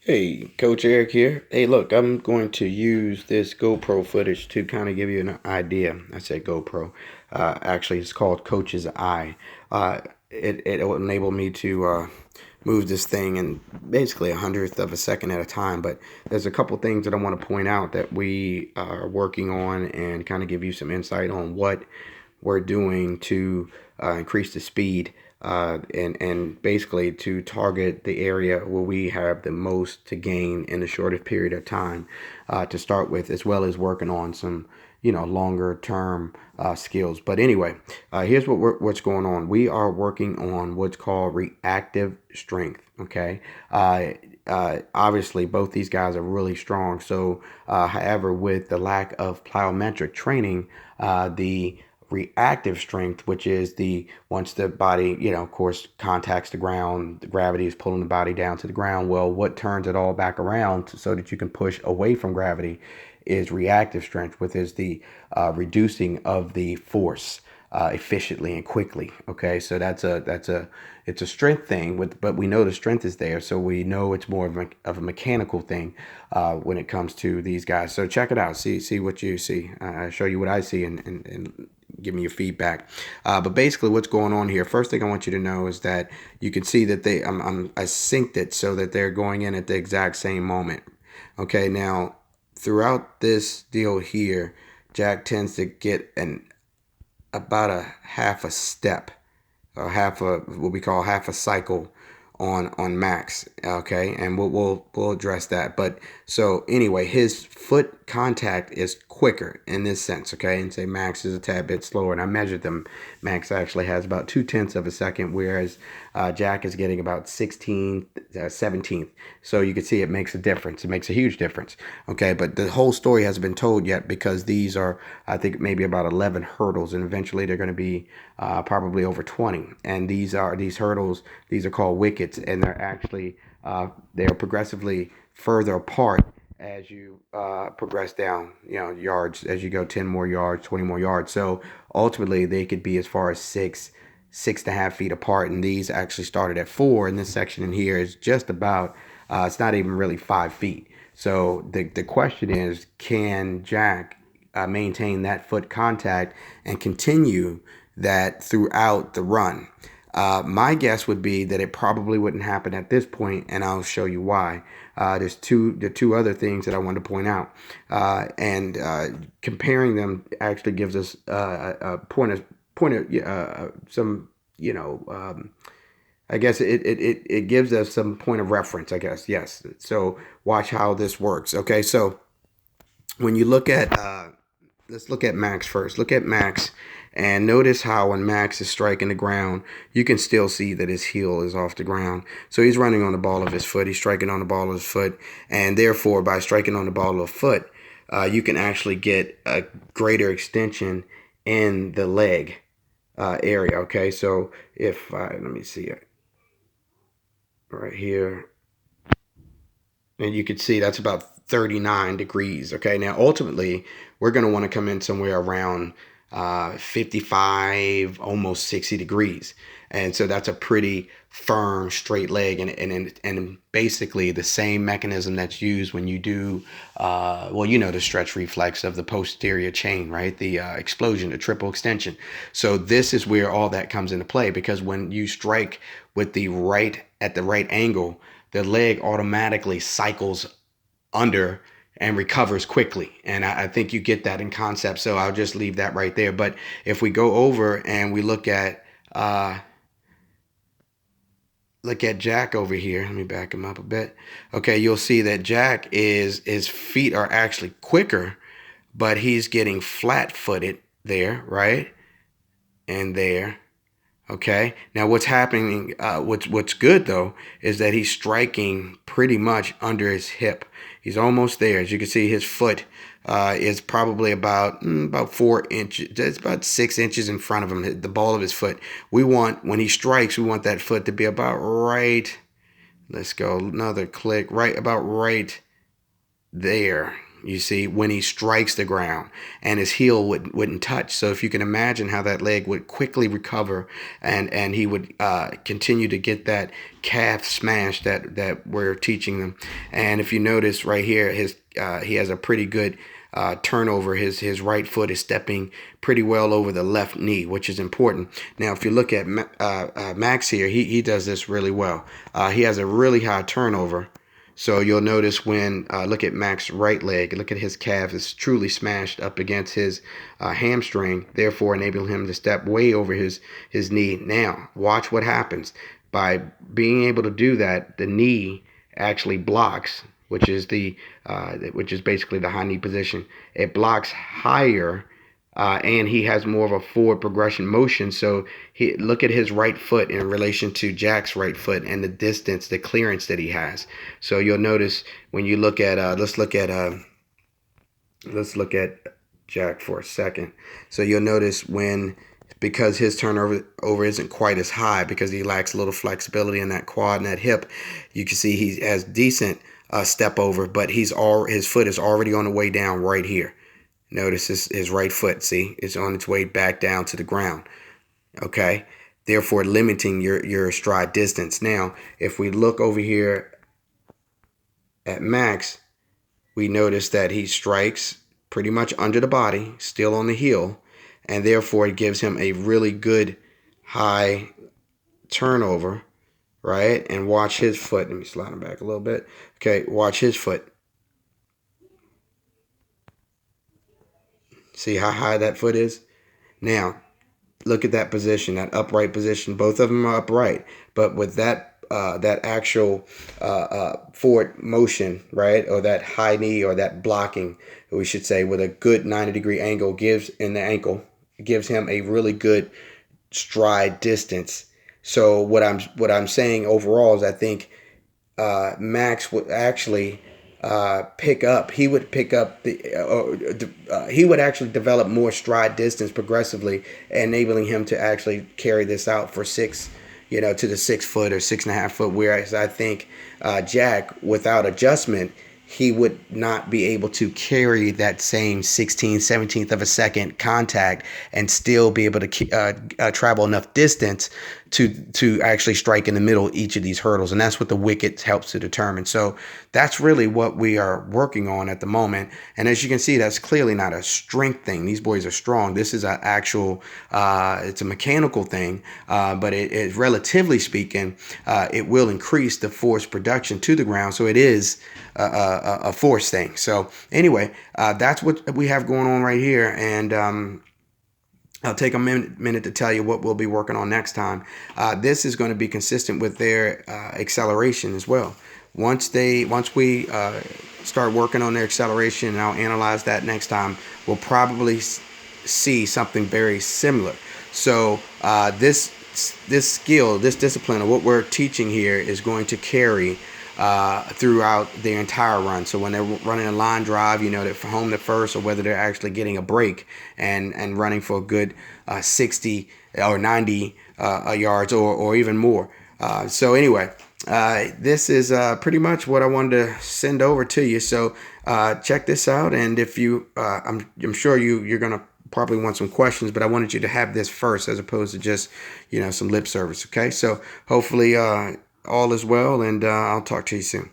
Hey, Coach Eric here. Hey, look, I'm going to use this GoPro footage to kind of give you an idea. I said GoPro. Actually, it's called Coach's Eye. It will enable me to move this thing in basically a hundredth of a second at a time. But there's a couple things that I want to point out that we are working on and kind of give you some insight on what we're doing to increase the speed and basically to target the area where we have the most to gain in the shortest period of time to start with, as well as working on some longer term skills. But anyway, here's what's going on. We are working on what's called reactive strength. Okay. Obviously, both these guys are really strong. So, however, with the lack of plyometric training, the reactive strength, which is the once the body, of course, contacts the ground, the gravity is pulling the body down to the ground. Well, what turns it all back around so that you can push away from gravity is reactive strength, which is the reducing of the force efficiently and quickly. Okay, so that's a it's a strength thing, but we know the strength is there, so we know it's more of a mechanical thing when it comes to these guys. So check it out, see what you see. I show you what I see and give me your feedback. But basically, what's going on here? First thing I want you to know is that you can see that I synced it so that they're going in at the exact same moment. Okay, now throughout this deal here, Jack tends to get an about a half a step, or half a what we call half a cycle on Max. Okay, and we'll address that. But so anyway, his foot contact is quicker in this sense. Okay, and say Max is a tad bit slower. And I measured them. Max actually has about 2/10 of a second, whereas Jack is getting about 16th, 17th. So you can see it makes a difference. It makes a huge difference. Okay, but the whole story hasn't been told yet because these are, I think, maybe about 11 hurdles, and eventually they're going to be probably over 20. And these hurdles. These are called wickets, and they're actually they are progressively further apart as you progress down, yards as you go 10 more yards, 20 more yards. So ultimately, they could be as far as 6.5 feet apart, and these actually started at 4. And this section in here is just about it's not even really 5 feet. So the question is, can Jack maintain that foot contact and continue that throughout the run? My guess would be that it probably wouldn't happen at this point, and I'll show you why. There's the two other things that I want to point out, and comparing them actually gives us a point of some I guess it gives us some point of reference, I guess. Yes. So watch how this works. Okay. So when you look at let's look at Max first. Look at Max and notice how when Max is striking the ground, you can still see that his heel is off the ground. So he's running on the ball of his foot. He's striking on the ball of his foot. And therefore, by striking on the ball of the foot, you can actually get a greater extension in the leg area. Okay. So if, let me see it right here. And you can see that's about 39 degrees. Okay, now ultimately we're going to want to come in somewhere around 55, almost 60 degrees. And so that's a pretty firm straight leg, and basically the same mechanism that's used when you do the stretch reflex of the posterior chain, right? The explosion, the triple extension. So this is where all that comes into play, because when you strike with the right at the right angle, the leg automatically cycles under and recovers quickly. And I think you get that in concept. So I'll just leave that right there. But if we go over and we look at Jack over here, let me back him up a bit. Okay, you'll see that Jack is his feet are actually quicker, but he's getting flat-footed there, right? And there. Okay. Now, what's happening? What's good though is that he's striking pretty much under his hip. He's almost there. As you can see, his foot is probably about 4 inches. It's about 6 inches in front of him. The ball of his foot. When he strikes, we want that foot to be about right. Let's go another click. Right about right there. you see, when he strikes the ground, and his heel wouldn't touch. So if you can imagine how that leg would quickly recover, and he would continue to get that calf smash that we're teaching them. And if you notice right here, he has a pretty good turnover. His right foot is stepping pretty well over the left knee, which is important. Now, if you look at Max here, he does this really well. He has a really high turnover. So you'll notice when look at Max's right leg, look at his calf is truly smashed up against his hamstring, therefore enabling him to step way over his knee. Now, watch what happens. By being able to do that, the knee actually blocks, which is basically the high knee position. It blocks higher, and he has more of a forward progression motion. So look at his right foot in relation to Jack's right foot and the distance, the clearance that he has. So you'll notice when you look at let's look at Jack for a second. So you'll notice because his turnover isn't quite as high, because he lacks a little flexibility in that quad and that hip, you can see he has decent step over, but his foot is already on the way down right here. Notice his right foot, see, is on its way back down to the ground. Okay, therefore limiting your stride distance. Now, if we look over here at Max, we notice that he strikes pretty much under the body, still on the heel, and therefore it gives him a really good high turnover, right? And watch his foot. Let me slide him back a little bit. Okay, watch his foot. See how high that foot is? Now, look at that position, that upright position. Both of them are upright, but with that actual forward motion, right, or that high knee, or that blocking, we should say, with a good 90-degree angle gives him a really good stride distance. So what I'm saying overall is, I think Max would actually he would actually develop more stride distance progressively, enabling him to actually carry this out for to the 6 foot or 6.5 foot. Whereas I think Jack, without adjustment, he would not be able to carry that same 17th of a second contact and still be able to travel enough distance to actually strike in the middle of each of these hurdles. And that's what the wicket helps to determine. So that's really what we are working on at the moment. And as you can see, that's clearly not a strength thing. These boys are strong. This is an actual, it's a mechanical thing, but it relatively speaking, it will increase the force production to the ground. So it is a force thing. So anyway, that's what we have going on right here. And I'll take a minute to tell you what we'll be working on next time. This is going to be consistent with their acceleration as well. Once we start working on their acceleration, and I'll analyze that next time, we'll probably see something very similar. So this skill, this discipline, of what we're teaching here is going to carry throughout their entire run. So when they're running a line drive, that from home to first, or whether they're actually getting a break and running for a good 60 or 90 yards or even more. So anyway, this is pretty much what I wanted to send over to you. So check this out, and if you, I'm sure you're gonna probably want some questions, but I wanted you to have this first as opposed to just some lip service. Okay, so hopefully all is well, and I'll talk to you soon.